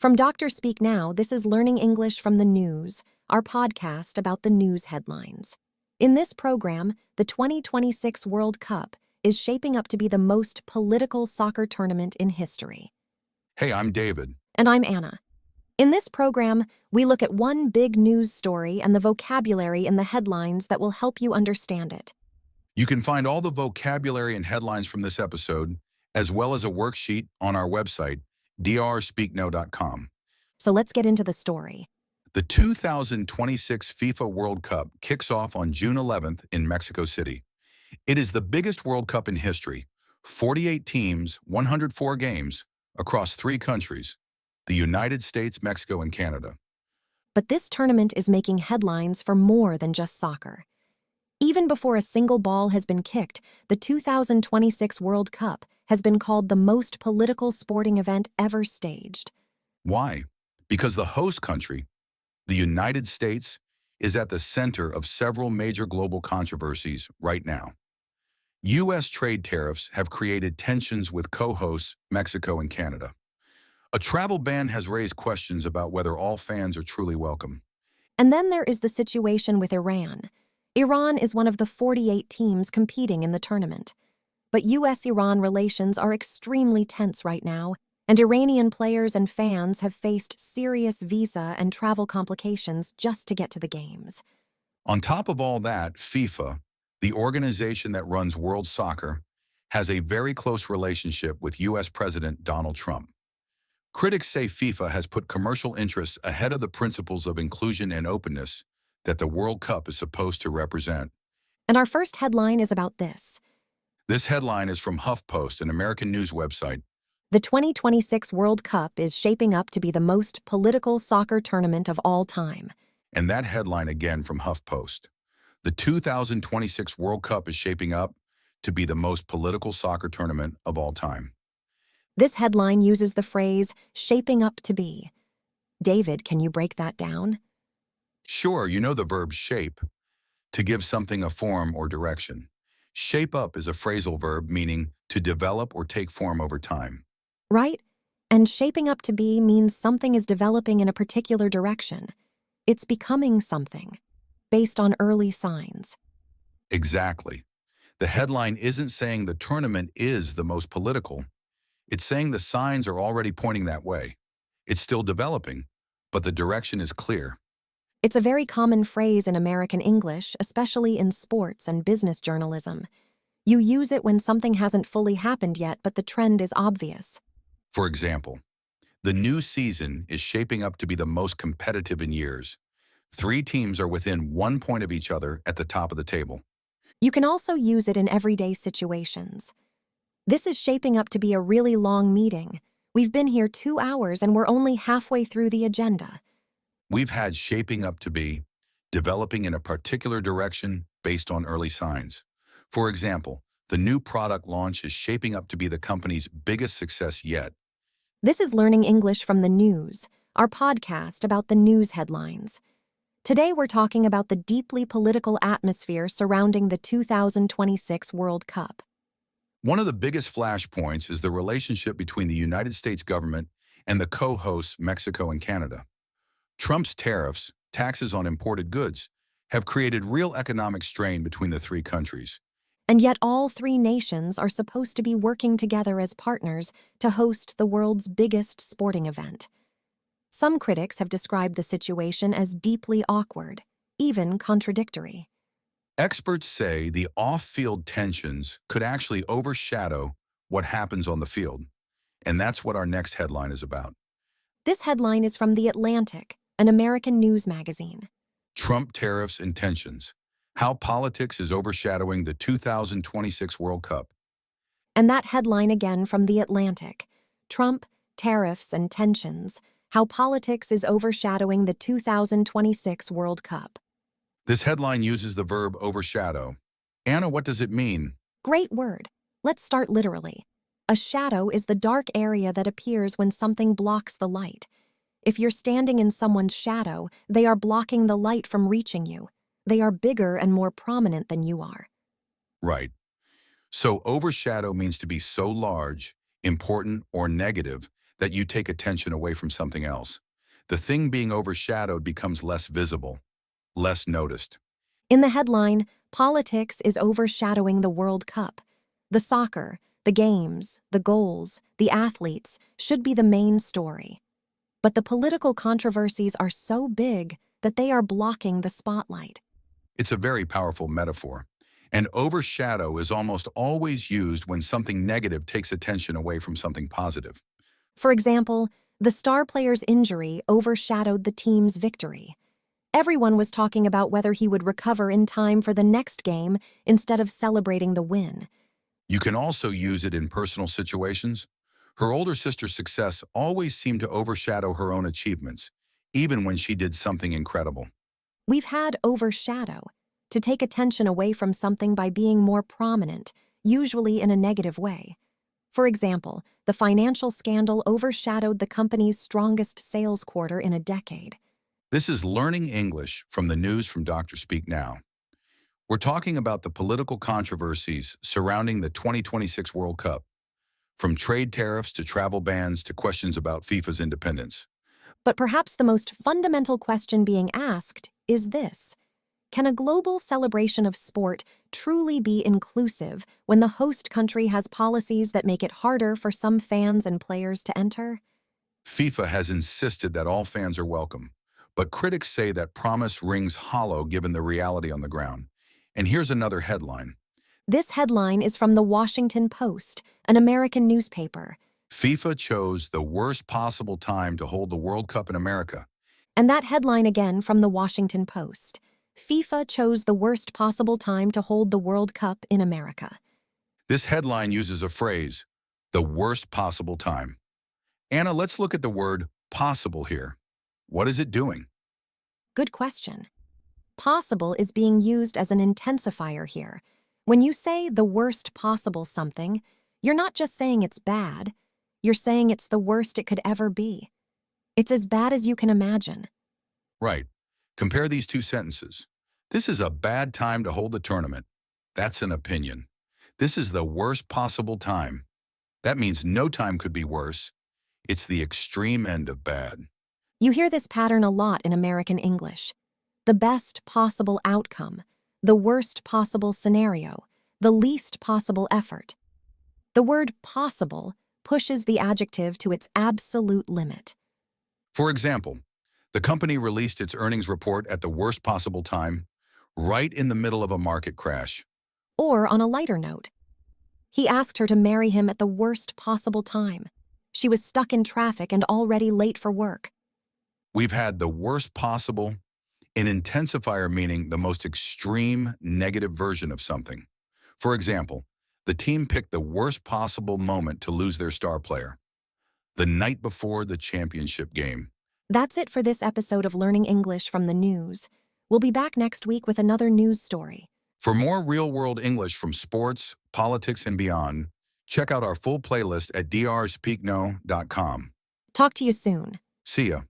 From Dr. Speak Now, this is Learning English from the News, our podcast about the news headlines. In this program, the 2026 World Cup is shaping up to be the most political soccer tournament in history. Hey, I'm David. And I'm Anna. In this program, we look at one big news story and the vocabulary in the headlines that will help you understand it. You can find all the vocabulary and headlines from this episode, as well as a worksheet on our website, drspeaknow.com. So let's get into the story. The 2026 FIFA World Cup kicks off on June 11th in Mexico City. It is the biggest World Cup in history, 48 teams, 104 games, across 3 countries, the United States, Mexico, and Canada. But this tournament is making headlines for more than just soccer. Even before a single ball has been kicked, the 2026 World Cup has been called the most political sporting event ever staged. Why? Because the host country, the United States, is at the center of several major global controversies right now. U.S. trade tariffs have created tensions with co-hosts Mexico and Canada. A travel ban has raised questions about whether all fans are truly welcome. And then there is the situation with Iran. Iran is one of the 48 teams competing in the tournament. But U.S.-Iran relations are extremely tense right now, and Iranian players and fans have faced serious visa and travel complications just to get to the games. On top of all that, FIFA, the organization that runs world soccer, has a very close relationship with U.S. President Donald Trump. Critics say FIFA has put commercial interests ahead of the principles of inclusion and openness that the World Cup is supposed to represent. And our first headline is about this. This headline is from HuffPost, an American news website. The 2026 World Cup is shaping up to be the most political soccer tournament of all time. And that headline again from HuffPost. The 2026 World Cup is shaping up to be the most political soccer tournament of all time. This headline uses the phrase, shaping up to be. David, can you break that down? Sure, you know the verb shape, to give something a form or direction. Shape up is a phrasal verb meaning to develop or take form over time. Right? And shaping up to be means something is developing in a particular direction. It's becoming something, based on early signs. Exactly. The headline isn't saying the tournament is the most political. It's saying the signs are already pointing that way. It's still developing, but the direction is clear. It's a very common phrase in American English, especially in sports and business journalism. You use it when something hasn't fully happened yet, but the trend is obvious. For example, the new season is shaping up to be the most competitive in years. 3 teams are within 1 point of each other at the top of the table. You can also use it in everyday situations. This is shaping up to be a really long meeting. We've been here 2 hours and we're only halfway through the agenda. We've had shaping up to be developing in a particular direction based on early signs. For example, the new product launch is shaping up to be the company's biggest success yet. This is Learning English from the News, our podcast about the news headlines. Today we're talking about the deeply political atmosphere surrounding the 2026 World Cup. One of the biggest flashpoints is the relationship between the United States government and the co-hosts Mexico and Canada. Trump's tariffs, taxes on imported goods, have created real economic strain between the 3 countries. And yet all 3 nations are supposed to be working together as partners to host the world's biggest sporting event. Some critics have described the situation as deeply awkward, even contradictory. Experts say the off-field tensions could actually overshadow what happens on the field. And that's what our next headline is about. This headline is from The Atlantic, an American news magazine. Trump tariffs and tensions. How politics is overshadowing the 2026 World Cup. And that headline again from The Atlantic. Trump, tariffs and tensions. How politics is overshadowing the 2026 World Cup. This headline uses the verb overshadow. Anna, what does it mean? Great word. Let's start literally. A shadow is the dark area that appears when something blocks the light. If you're standing in someone's shadow, they are blocking the light from reaching you. They are bigger and more prominent than you are. Right. So overshadow means to be so large, important, or negative that you take attention away from something else. The thing being overshadowed becomes less visible, less noticed. In the headline, politics is overshadowing the World Cup. The soccer, the games, the goals, the athletes should be the main story. But the political controversies are so big that they are blocking the spotlight. It's a very powerful metaphor. And overshadow is almost always used when something negative takes attention away from something positive. For example, the star player's injury overshadowed the team's victory. Everyone was talking about whether he would recover in time for the next game instead of celebrating the win. You can also use it in personal situations. Her older sister's success always seemed to overshadow her own achievements, even when she did something incredible. We've had overshadow, to take attention away from something by being more prominent, usually in a negative way. For example, the financial scandal overshadowed the company's strongest sales quarter in a decade. This is Learning English from the news from Dr. Speak Now. We're talking about the political controversies surrounding the 2026 World Cup, from trade tariffs to travel bans to questions about FIFA's independence. But perhaps the most fundamental question being asked is this: can a global celebration of sport truly be inclusive when the host country has policies that make it harder for some fans and players to enter? FIFA has insisted that all fans are welcome, but critics say that promise rings hollow given the reality on the ground. And here's another headline. This headline is from the Washington Post, an American newspaper. FIFA chose the worst possible time to hold the World Cup in America. And that headline again from the Washington Post. FIFA chose the worst possible time to hold the World Cup in America. This headline uses a phrase, the worst possible time. Anna, let's look at the word possible here. What is it doing? Good question. Possible is being used as an intensifier here. When you say the worst possible something, you're not just saying it's bad, you're saying it's the worst it could ever be. It's as bad as you can imagine. Right. Compare these two sentences. This is a bad time to hold the tournament. That's an opinion. This is the worst possible time. That means no time could be worse. It's the extreme end of bad. You hear this pattern a lot in American English. The best possible outcome, the worst possible scenario, the least possible effort. The word possible pushes the adjective to its absolute limit. For example, the company released its earnings report at the worst possible time, right in the middle of a market crash. Or on a lighter note, he asked her to marry him at the worst possible time. She was stuck in traffic and already late for work. We've had the worst possible, an intensifier meaning the most extreme negative version of something. For example, the team picked the worst possible moment to lose their star player, the night before the championship game. That's it for this episode of Learning English from the News. We'll be back next week with another news story. For more real-world English from sports, politics, and beyond, check out our full playlist at drspeakno.com. Talk to you soon. See ya.